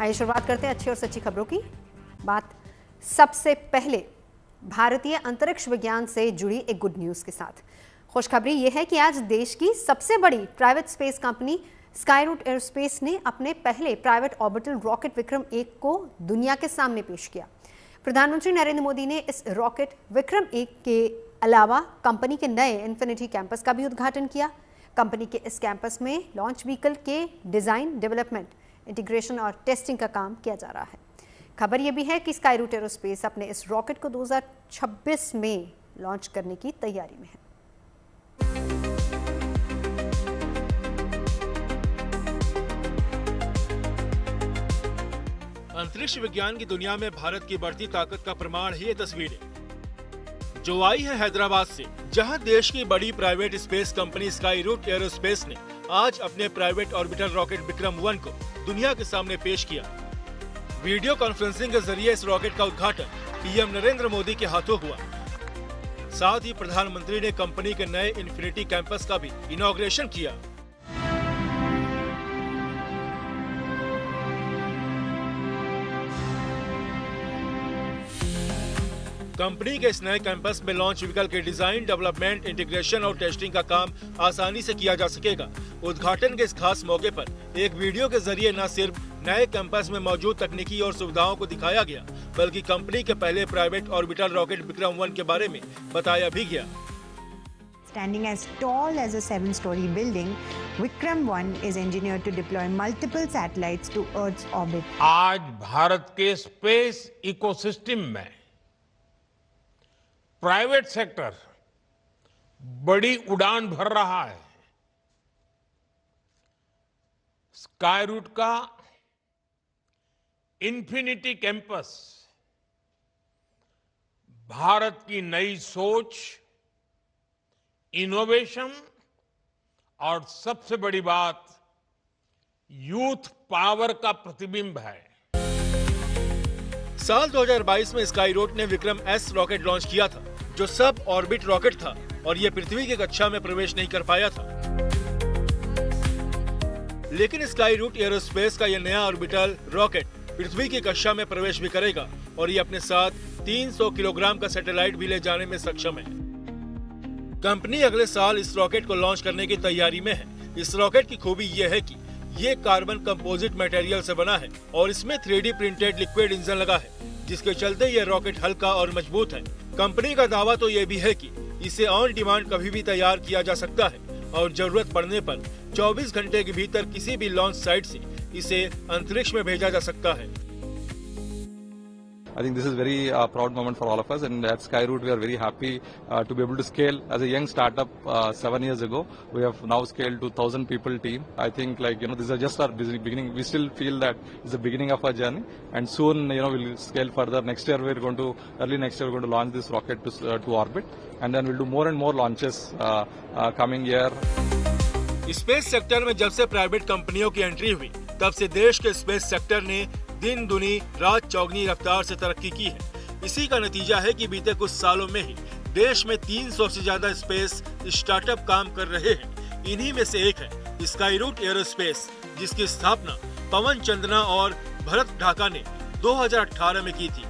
आइए शुरुआत करते हैं अच्छी और सच्ची खबरों की। बात सबसे पहले भारतीय अंतरिक्ष विज्ञान से जुड़ी एक गुड न्यूज़ के साथ। खुशखबरी यह है कि आज देश की सबसे बड़ी private space company Skyroot aerospace ने अपने पहले प्राइवेट ऑर्बिटल रॉकेट विक्रम 1 को दुनिया के सामने पेश किया। प्रधानमंत्री नरेंद्र मोदी ने इस रॉकेट विक्रम 1 के अलावा कंपनी के नए इन्फिनिटी कैंपस का भी उद्घाटन किया। कंपनी के इस कैंपस में लॉन्च व्हीकल के डिजाइन, डेवलपमेंट, इंटीग्रेशन और टेस्टिंग का काम किया जा रहा है। खबर यह भी है कि स्काईरूट एयरोस्पेस अपने इस रॉकेट को 2026 में लॉन्च करने की तैयारी में है। अंतरिक्ष विज्ञान की दुनिया में भारत की बढ़ती ताकत का प्रमाण ही ये तस्वीरें जो आई है हैदराबाद से, जहां देश की बड़ी private space company Skyroot aerospace ने आज अपने प्राइवेट ऑर्बिटल रॉकेट विक्रम 1 को दुनिया के सामने पेश किया। वीडियो कॉन्फ्रेंसिंग के जरिए इस रॉकेट का उद्घाटन पीएम नरेंद्र मोदी के हाथों हुआ। साथ ही प्रधानमंत्री ने कंपनी के नए इन्फिनिटी कैंपस का भी इनॉग्रेशन किया। कंपनी के इस नए कैंपस में लॉन्च व्हीकल के डिजाइन, डेवलपमेंट, इंटीग्रेशन और टेस्टिंग का काम आसानी से किया जा सकेगा। उद्घाटन के इस खास मौके पर एक वीडियो के जरिए न सिर्फ नए कैंपस में मौजूद तकनीकी और सुविधाओं को दिखाया गया, बल्कि कंपनी के पहले प्राइवेट ऑर्बिटल रॉकेट विक्रम 1 के बारे में बताया भी गया। Standing as tall as a 7-story building, Vikram 1 is engineered to deploy multiple satellites to Earth's orbit. आज भारत के स्पेस इकोसिस्टम में प्राइवेट सेक्टर बड़ी उड़ान भर रहा है। स्काईरूट का इन्फिनिटी कैंपस भारत की नई सोच, इनोवेशन और सबसे बड़ी बात यूथ पावर का प्रतिबिंब है। साल 2022 में स्काईरूट ने विक्रम एस रॉकेट लॉन्च किया था, जो सब ऑर्बिट रॉकेट था और यह पृथ्वी की कक्षा में प्रवेश नहीं कर पाया था। लेकिन स्काईरूट एयरोस्पेस का यह नया ऑर्बिटल रॉकेट पृथ्वी की कक्षा में प्रवेश भी करेगा और ये अपने साथ 300 किलोग्राम का सैटेलाइट भी ले जाने में सक्षम है। कंपनी अगले साल इस रॉकेट को लॉन्च करने की तैयारी में है। इस रॉकेट की खूबी यह है कि ये कार्बन कंपोजिट मटेरियल से बना है और इसमें 3D प्रिंटेड लिक्विड इंजन लगा है, जिसके चलते यह रॉकेट हल्का और मजबूत है। कंपनी का दावा तो ये भी है कि इसे ऑन डिमांड कभी भी तैयार किया जा सकता है और जरूरत पड़ने पर 24 घंटे के भीतर किसी भी लॉन्च साइट से इसे अंतरिक्ष में भेजा जा सकता है। I think this is very proud moment for all of us, and at Skyroot we are very happy to be able to scale. As a young startup 7 years ago, we have now scaled to 1,000 people team. I think this is just our beginning. We still feel that it's the beginning of our journey, and soon we'll scale further. Next year early next year we're going to launch this rocket to orbit, and then we'll do more and more launches coming year. Space sector में जब से private कंपनियों की entry हुई, तब से देश के स्पेस सेक्टर ने दिन दुनी रात चौगनी रफ्तार से तरक्की की है। इसी का नतीजा है कि बीते कुछ सालों में ही देश में 300 से ज्यादा स्पेस स्टार्टअप काम कर रहे हैं। इन्हीं में से एक है स्काईरूट एयरोस्पेस, जिसकी स्थापना पवन चंद्रा और भरत ढाका ने 2018 में की थी।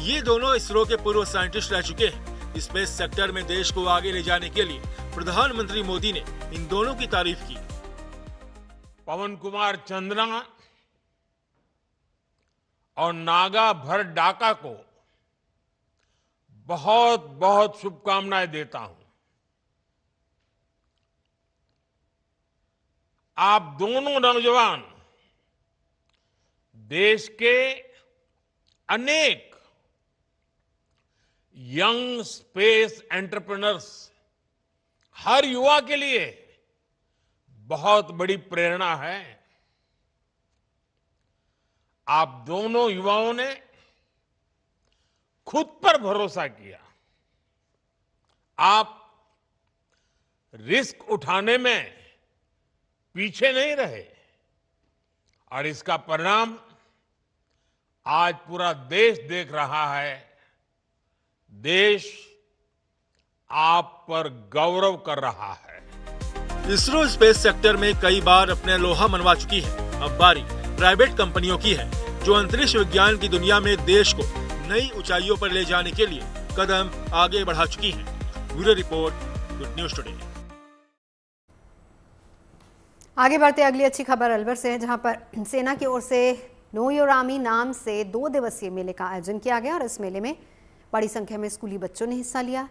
ये दोनों इसरो के पूर्व साइंटिस्ट रह चुके हैं। स्पेस सेक्टर में देश को आगे ले जाने के लिए प्रधानमंत्री मोदी ने इन दोनों की तारीफ की। पवन कुमार चंद्रा और नागा भरत डाका को बहुत बहुत शुभकामनाएं देता हूं। आप दोनों नौजवान देश के अनेक यंग स्पेस एंटरप्रेन्योर्स, हर युवा के लिए बहुत बड़ी प्रेरणा है। आप दोनों युवाओं ने खुद पर भरोसा किया। आप रिस्क उठाने में पीछे नहीं रहे और इसका परिणाम आज पूरा देश देख रहा है। देश आप पर गौरव कर रहा है। इसरो स्पेस सेक्टर में कई बार अपने लोहा मनवा चुकी है। अब बारी प्राइवेट कंपनियों की है, जो अंतरिक्ष विज्ञान की दुनिया में देश को नई ऊंचाइयों पर ले जाने के लिए कदम आगे बढ़ा चुकी हैं। Bureau report, good news today. आगे बढ़ते अगली अच्छी खबर अलवर से है, जहां पर सेना की ओर से नो योर आर्मी नाम से 2 दिवसीय मेले का आयोजन किया गया और इस मेले में बड़ी संख्या में स्कूली बच्चों ने हिस्सा लिया,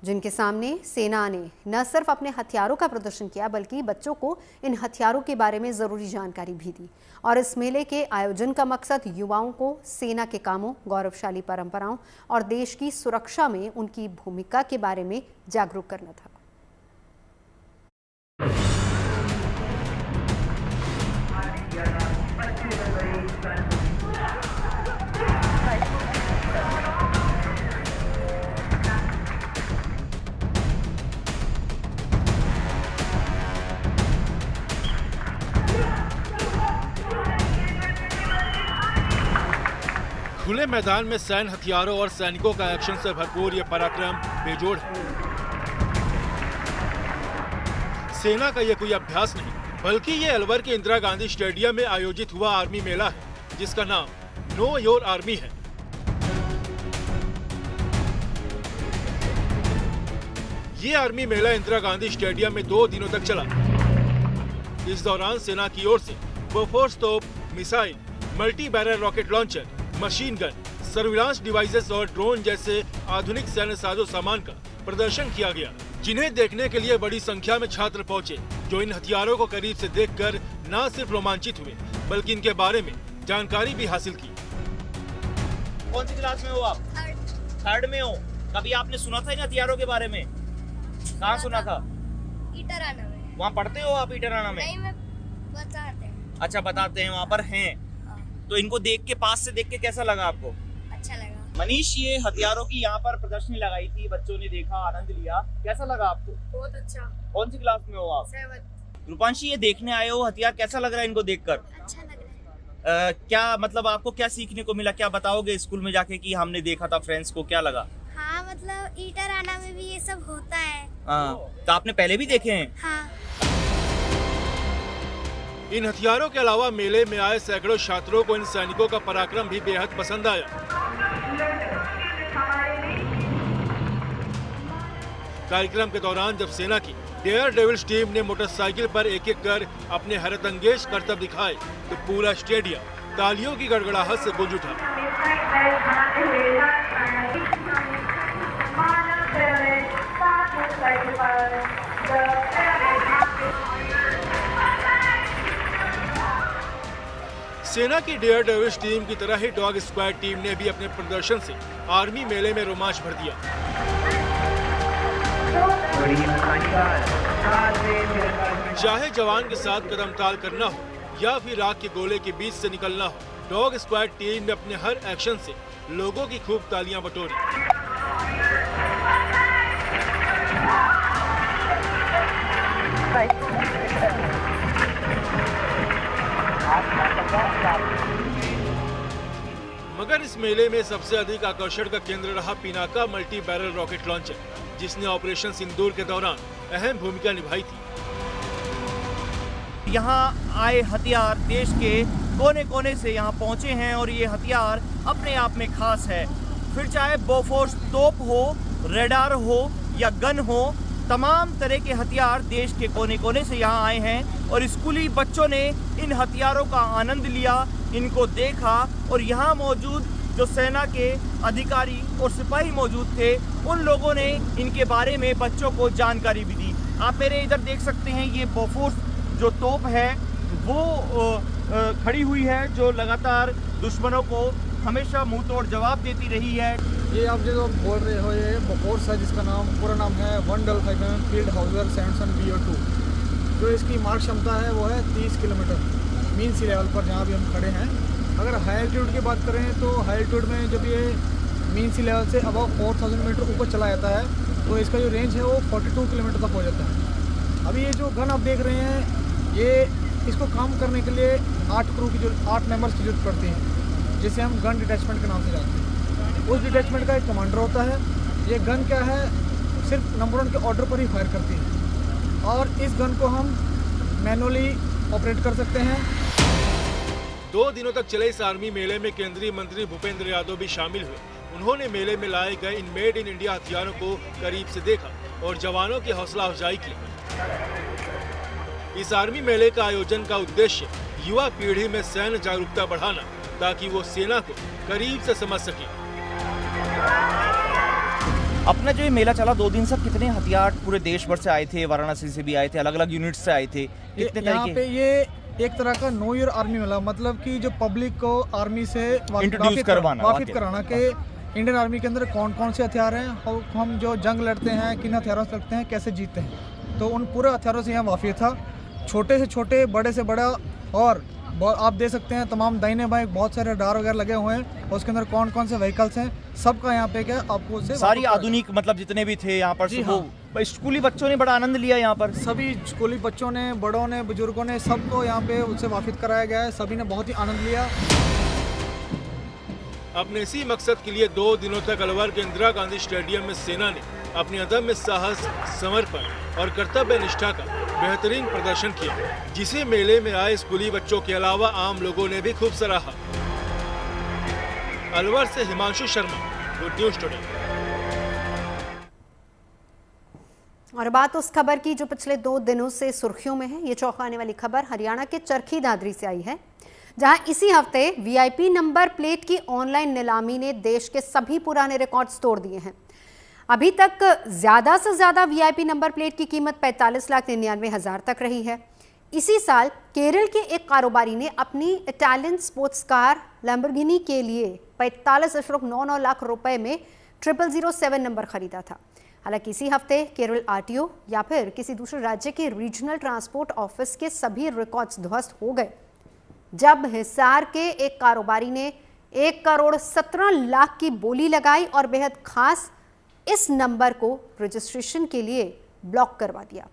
जिनके सामने सेना ने न सिर्फ अपने हथियारों का प्रदर्शन किया बल्कि बच्चों को इन हथियारों के बारे में ज़रूरी जानकारी भी दी। और इस मेले के आयोजन का मकसद युवाओं को सेना के कामों, गौरवशाली परंपराओं और देश की सुरक्षा में उनकी भूमिका के बारे में जागरूक करना था। खुले मैदान में सैन्य हथियारों और सैनिकों का एक्शन से भरपूर ये पराक्रम बेजोड़ है। सेना का ये कोई अभ्यास नहीं, बल्कि ये अलवर के इंदिरा गांधी स्टेडियम में आयोजित हुआ आर्मी मेला है, जिसका नाम नो योर आर्मी है। ये आर्मी मेला इंदिरा गांधी स्टेडियम में 2 दिनों तक चला। इस दौरान सेना की ओर से बोफोर्स तोप, missile, multi barrel rocket launcher, machine gun, surveillance devices और ड्रोन जैसे आधुनिक सैन्य साजो सामान का प्रदर्शन किया गया, जिन्हें देखने के लिए बड़ी संख्या में छात्र पहुंचे, जो इन हथियारों को करीब से देखकर न सिर्फ रोमांचित हुए बल्कि इनके बारे में जानकारी भी हासिल की। कौन सी क्लास में हो आप? थर्ड में हो। कभी आपने सुना था इन हथियारों के बारे में? कहाँ सुना था? ईटराना में। वहाँ पढ़ते हो आप ईटराना में? नहीं, मैं बताते हैं। अच्छा, बताते हैं, वहाँ पर हैं। तो इनको देख के, पास से देख के कैसा लगा आपको? अच्छा लगा। मनीष, ये हथियारों की यहाँ पर प्रदर्शनी लगाई थी, बच्चों ने देखा, आनंद लिया, कैसा लगा आपको? बहुत अच्छा। कौन सी क्लास में हो आप? 7th। रूपांशी, ये देखने आए हो हथियार, कैसा लग रहा है इनको देखकर? अच्छा लग रहा है। क्या मतलब आपको क्या सीखने को मिला? क्या बताओगे स्कूल में जाके कि हमने देखा था? फ्रेंड्स को क्या लगा? हाँ, मतलब ईटराना में भी ये सब होता है। हाँ, तो आपने पहले भी देखे हैं? हाँ। इन हथियारों के अलावा मेले में आए सैकड़ों छात्रों को इन सैनिकों का पराक्रम भी बेहद पसंद आया। कार्यक्रम के दौरान जब सेना की डेयर डेविल्स टीम ने मोटरसाइकिल पर एक-एक कर अपने हैरतअंगेज करतब दिखाए, तो पूरा स्टेडियम तालियों की गड़गड़ाहट से गूंज उठा। सेना की डेयर डेविल्स टीम की तरह ही डॉग स्क्वाड टीम ने भी अपने प्रदर्शन से आर्मी मेले में रोमांच भर दिया। चाहे जवान के साथ कदमताल करना हो या फिर आग के गोले के बीच से निकलना हो, डॉग स्क्वाड टीम ने अपने हर एक्शन से लोगों की खूब तालियां बटोरी। मगर इस मेले में सबसे अधिक आकर्षण का केंद्र रहा Pinaka multi barrel rocket launcher, जिसने ऑपरेशन सिंदूर के दौरान अहम भूमिका निभाई थी। यहाँ आए हथियार देश के कोने कोने से यहाँ पहुँचे हैं और ये हथियार अपने आप में खास है। फिर चाहे बोफोर्स तोप हो, रेडार हो या गन हो, तमाम तरह के हथियार देश के कोने कोने से यहाँ आए हैं और स्कूली बच्चों ने इन हथियारों का आनंद लिया, इनको देखा और यहाँ मौजूद जो सेना के अधिकारी और सिपाही मौजूद थे, उन लोगों ने इनके बारे में बच्चों को जानकारी भी दी। आप मेरे इधर देख सकते हैं, ये बोफोर्स जो तोप है वो खड़ी हुई है, जो लगातार दुश्मनों को हमेशा मुंह तोड़ जवाब देती रही है। ये आप जो बोल रहे हो, ये बोफोर्स है, जिसका पूरा नाम है 155 फील्ड हाउसर सैमसन BO2। जो इसकी मार्क क्षमता है वो है 30 किलोमीटर मीन सी लेवल पर, जहाँ भी हम खड़े हैं। अगर हाई एल्टीट्यूड की बात करें तो हाई एल्टीट्यूड में जब ये मीन सी लेवल से अबव 4000 मीटर ऊपर चला जाता है तो इसका जो रेंज है वो 42 किलोमीटर तक हो जाता है। अभी ये जो गन आप देख रहे हैं, ये इसको काम करने के लिए 8 मेंबर्स की जरूरत पड़ती है, जिसे हम गन डिटैचमेंट के नाम से जानते हैं। उस डिटैचमेंट का एक कमांडर होता है। ये गन क्या है, सिर्फ नंबर 1 के ऑर्डर पर ही फायर करती है और इस गन को हम मैनुअली ऑपरेट कर सकते हैं। 2 दिनों तक चले इस आर्मी मेले में केंद्रीय मंत्री भूपेंद्र यादव भी शामिल हुए। उन्होंने मेले में लाए गए इन मेड इन इंडिया हथियारों को करीब से देखा और जवानों की हौसला अफजाई की। इस आर्मी मेले का आयोजन का उद्देश्य युवा पीढ़ी में सैन्य जागरूकता बढ़ाना, ताकि वो सेना को करीब से समझ सके। अपना जो ये मेला चला 2 दिन से, कितने हथियार पूरे देश भर से आए थे, वाराणसी से भी आए थे, अलग अलग यूनिट से आए थे, कितने यहाँ पे ये एक तरह का नो ईयर आर्मी मेला, मतलब कि जो पब्लिक को आर्मी से इंट्रोड्यूस कराना कि इंडियन आर्मी के अंदर कौन कौन से हथियार हैं, हम जो जंग लड़ते हैं किन हथियारों से लड़ते हैं, कैसे जीतते हैं। तो उन पूरे हथियारों से यहाँ वाकिफ था, छोटे से छोटे, बड़े से बड़ा, और आप देख सकते हैं तमाम दाहिने बाएं बहुत सारे रडार वगैरह लगे हुए हैं, और उसके अंदर कौन कौन से व्हीकल्स हैं, सबका यहाँ पे क्या आपको उससे सारी आधुनिक, मतलब जितने भी थे यहाँ पर। स्कूली बच्चों ने बड़ा आनंद लिया यहाँ पर, सभी स्कूली बच्चों ने, बड़ों ने, बुजुर्गों ने, सबको यहाँ पे उससे वाकिफ कराया गया है, सभी ने बहुत ही आनंद लिया। अपने इसी मकसद के लिए 2 दिनों तक अलवर के इंदिरा गांधी स्टेडियम में सेना ने अपनी अदम्य साहस, समर्पण और कर्तव्य निष्ठा का बेहतरीन प्रदर्शन किया, जिसे मेले में आए स्कूली बच्चों के अलावा आम लोगों ने भी खूब सराहा। अलवर से Himanshu Sharma, good news today. और बात उस खबर की जो पिछले 2 दिनों से सुर्खियों में है। ये चौंकाने वाली खबर हरियाणा के चरखी दादरी से आई है, जहां इसी हफ्ते वीआईपी नंबर प्लेट की ऑनलाइन नीलामी ने देश के सभी पुराने रिकॉर्ड्स तोड़ दिए हैं। अभी तक ज्यादा से ज्यादा वीआईपी नंबर प्लेट की कीमत 45,99,000 तक रही है। इसी साल केरल के एक कारोबारी ने अपनी इटालियन स्पोर्ट्स कार लैम्बोर्गिनी के लिए 45.99 लाख रुपए में 0007 नंबर खरीदा था। हालांकि इसी हफ्ते केरल आरटीओ या फिर किसी दूसरे राज्य के रीजनल ट्रांसपोर्ट ऑफिस के सभी रिकॉर्ड्स ध्वस्त हो गए, जब हिसार के एक कारोबारी ने 1,17 लाख की बोली लगाई और बेहद खास इस नंबर को रजिस्ट्रेशन के लिए ब्लॉक करवा दिया।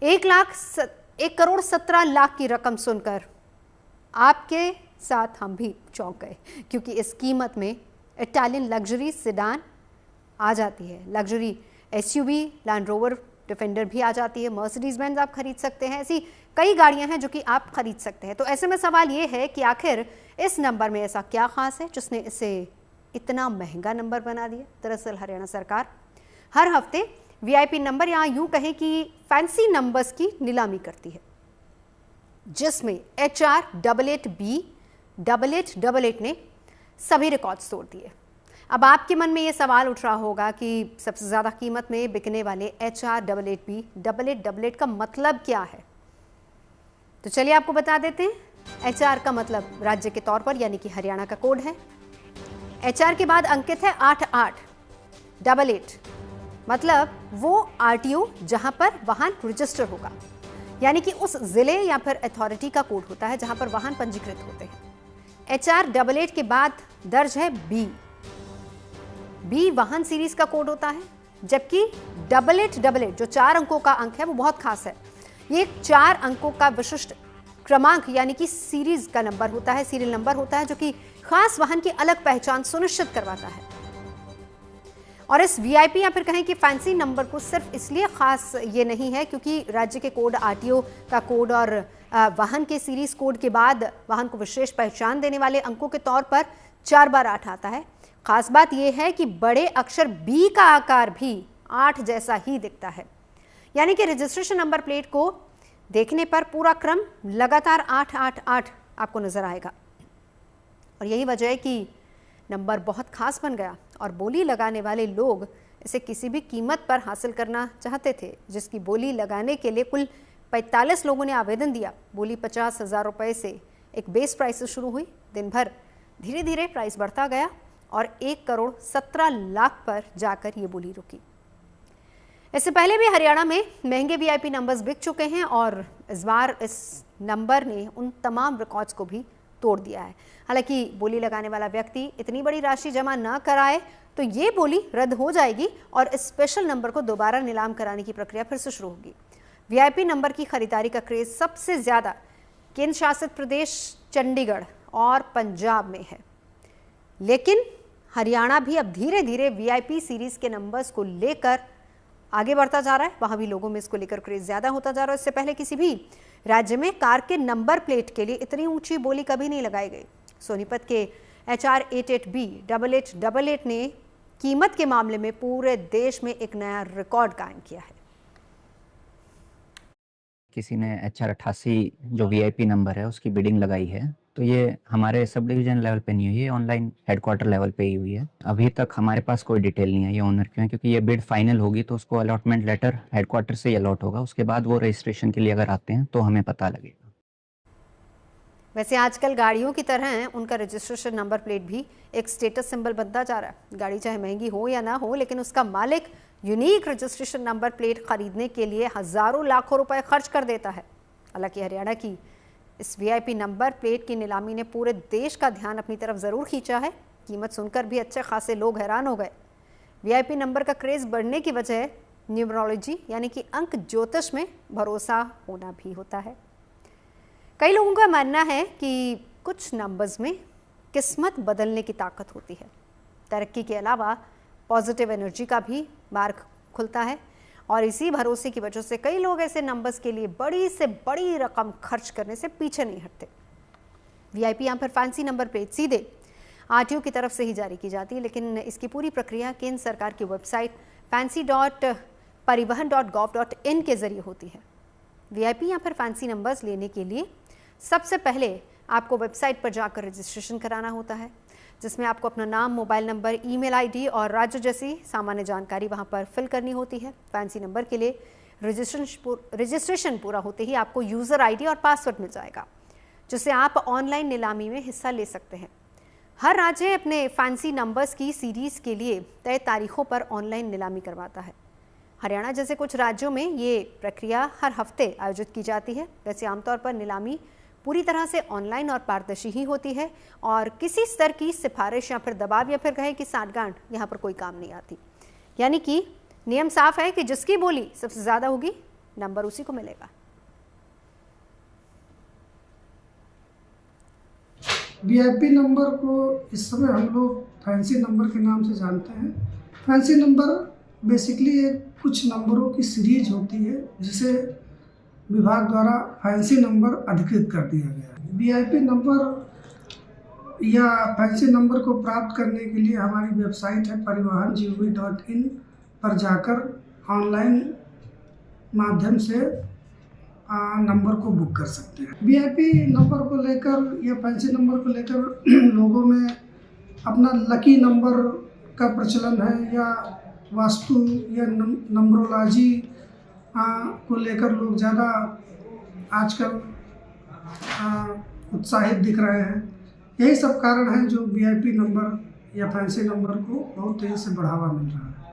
1,17 लाख की रकम सुनकर आपके साथ हम भी चौंक गए, क्योंकि इस कीमत में इटालियन लग्जरी सेडान आ जाती है, luxury SUV land rover defender भी आ जाती है, मर्सिडीज बेंज आप खरीद सकते हैं, ऐसी कई गाड़ियां हैं जो कि आप खरीद सकते हैं। तो ऐसे में सवाल ये है कि आखिर इस नंबर में ऐसा क्या खास है जिसने इसे इतना महंगा नंबर बना दिया। दरअसल हरियाणा सरकार हर हफ्ते वीआईपी नंबर, या यूं कहें कि फैंसी नंबर्स की नीलामी करती है, जिसमें HR 88B 8888 ने सभी रिकॉर्ड्स तोड़ दिए। अब आपके मन में ये सवाल उठ रहा होगा कि सबसे ज्यादा कीमत में बिकने वाले HR 88B 8888 का मतलब क्या है। तो चलिए आपको बता देते हैं। HR का मतलब राज्य के तौर पर यानी कि हरियाणा का कोड है। HR के बाद अंकित है 8888, मतलब वो RTO जहां पर वाहन रजिस्टर होगा, यानी कि उस जिले या फिर अथॉरिटी का कोड होता है जहां पर वाहन पंजीकृत होते हैं। HR 88 के बाद दर्ज है B वाहन सीरीज का कोड होता है, जबकि 8888 जो 4 अंकों का अंक है वो बहुत खास है। ये 4 अंकों का विशिष्ट क्रमांक यानी कि सीरीज का नंबर होता है, सीरियल नंबर होता है, जो कि खास वाहन की अलग पहचान सुनिश्चित करवाता है। और इस वीआईपी या फिर कहें कि फैंसी नंबर को सिर्फ इसलिए खास ये नहीं है क्योंकि राज्य के कोड, आरटीओ का कोड और वाहन के सीरीज कोड के बाद वाहन को विशेष पहचान देने वाले अंकों के तौर पर 4 बार 8 आता है। खास बात यह है कि बड़े अक्षर B का आकार भी 8 जैसा ही दिखता है, यानी कि रजिस्ट्रेशन नंबर प्लेट को देखने पर पूरा क्रम लगातार 888 आपको नजर आएगा। और यही वजह है कि नंबर बहुत खास बन गया और बोली लगाने वाले लोग इसे किसी भी कीमत पर हासिल करना चाहते थे, जिसकी बोली लगाने के लिए कुल 45 लोगों ने आवेदन दिया। बोली 50,000 रुपये से एक बेस प्राइस से शुरू हुई। दिन भर धीरे धीरे प्राइस बढ़ता गया और 1,17,00,000 पर जाकर ये बोली रुकी। इससे पहले भी हरियाणा में महंगे वीआईपी नंबर्स बिक चुके हैं और इस बार इस नंबर ने उन तमाम रिकॉर्ड्स को भी तोड़ दिया है। हालांकि बोली लगाने वाला व्यक्ति इतनी बड़ी राशि जमा न कराए तो ये बोली रद्द हो जाएगी और इस स्पेशल नंबर को दोबारा नीलाम कराने की प्रक्रिया फिर से शुरू होगी। वीआईपी नंबर की खरीदारी का क्रेज सबसे ज्यादा केंद्र शासित प्रदेश चंडीगढ़ और पंजाब में है, लेकिन हरियाणा भी अब धीरे धीरे वीआईपी सीरीज के नंबर्स को लेकर आगे बढ़ता जा रहा है, वहां भी लोगों में इसको लेकर क्रेज ज्यादा होता जा रहा है। इससे पहले किसी भी राज्य में कार के नंबर प्लेट के लिए इतनी ऊंची बोली कभी नहीं लगाई गई। सोनीपत के HR 88B 8888 ने कीमत के मामले में पूरे देश में एक नया रिकॉर्ड कायम किया है। किसी ने HR 88 जो VIP नंबर है उसकी बिडिंग लगाई है, तो ये हमारे सब डिवीजन लेवल पे नहीं हुई है, ऑनलाइन हेडक्वार्टर लेवल पे ही हुई है। अभी तक हमारे पास कोई डिटेल नहीं है ये ओनर क्यों है, क्योंकि ये बिड फाइनल होगी तो उसको अलॉटमेंट लेटर हेडक्वार्टर से ही अलॉट होगा, उसके बाद वो रजिस्ट्रेशन के लिए अगर आते हैं तो हमें पता लगेगा। वैसे आजकल गाड़ियों की तरह उनका रजिस्ट्रेशन नंबर प्लेट भी एक स्टेटस सिंबल बनता जा रहा है। गाड़ी चाहे महंगी हो या ना हो, लेकिन उसका मालिक यूनिक रजिस्ट्रेशन नंबर प्लेट खरीदने के लिए हजारों लाखों रुपए खर्च कर देता है। हालांकि हरियाणा की इस VIP नंबर प्लेट की नीलामी ने पूरे देश का ध्यान अपनी तरफ ज़रूर खींचा है। कीमत सुनकर भी अच्छे खासे लोग हैरान हो गए। VIP नंबर का क्रेज़ बढ़ने की वजह न्यूमरोलॉजी यानी कि अंक ज्योतिष में भरोसा होना भी होता है। कई लोगों का मानना है कि कुछ नंबर्स में किस्मत बदलने की ताकत होती है। तरक्की के अलावा पॉजिटिव एनर्जी का भी मार्ग खुलता है और इसी भरोसे की वजह से कई लोग ऐसे नंबर्स के लिए बड़ी से बड़ी रकम खर्च करने से पीछे नहीं हटते। VIP यहाँ पर फैंसी नंबर प्लेट सीधे RTO की तरफ से ही जारी की जाती है, लेकिन इसकी पूरी प्रक्रिया केंद्र सरकार की वेबसाइट fancy.parivahan.gov.in के जरिए होती है। VIP यहाँ पर फैंसी नंबर्स लेने के लिए सबसे पहले आपको वेबसाइट पर जाकर रजिस्ट्रेशन कराना होता है, जिसमें आपको अपना नाम, मोबाइल नंबर, ईमेल ID और राज्य जैसी सामान्य जानकारी वहां पर फिल करनी होती है। फैंसी नंबर के लिए रजिस्ट्रेशन पूरा होते ही आपको यूज़र ID और पासवर्ड मिल जाएगा, जिससे आप ऑनलाइन नीलामी में हिस्सा ले सकते हैं। हर राज्य अपने फैंसी नंबर्स की सीरीज़ के लिए तय तारीखों पर ऑनलाइन नीलामी करवाता है। हरियाणा जैसे कुछ राज्यों में ये प्रक्रिया हर हफ्ते आयोजित की जाती है। वैसे आमतौर पर नीलामी पूरी तरह से ऑनलाइन और पारदर्शी ही होती है और किसी स्तर की सिफारिश या फिर दबाव या फिर कहें कि साठगांठ यहाँ पर कोई काम नहीं आती। यानी कि नियम साफ है कि जिसकी बोली सबसे ज़्यादा होगी, नंबर उसी को मिलेगा। VIP नंबर को इस समय हम लोग फैंसी नंबर के नाम से जानते हैं। फैंसी नंबर बेसिकली कुछ नंबरों की सीरीज होती है, जिसे विभाग द्वारा फैंसी नंबर अधिकृत कर दिया गया है। VIP नंबर या फैंसी नंबर को प्राप्त करने के लिए हमारी वेबसाइट है parivahan.gov.in पर जाकर ऑनलाइन माध्यम से नंबर को बुक कर सकते हैं। VIP नंबर को लेकर या फैंसी नंबर को लेकर लोगों में अपना लकी नंबर का प्रचलन है या वास्तु या नंबरोलॉजी को लेकर लोग ज़्यादा आजकल उत्साहित दिख रहे हैं। यही सब कारण हैं जो VIP नंबर या फैंसी नंबर को बहुत तेज़ी से बढ़ावा मिल रहा है।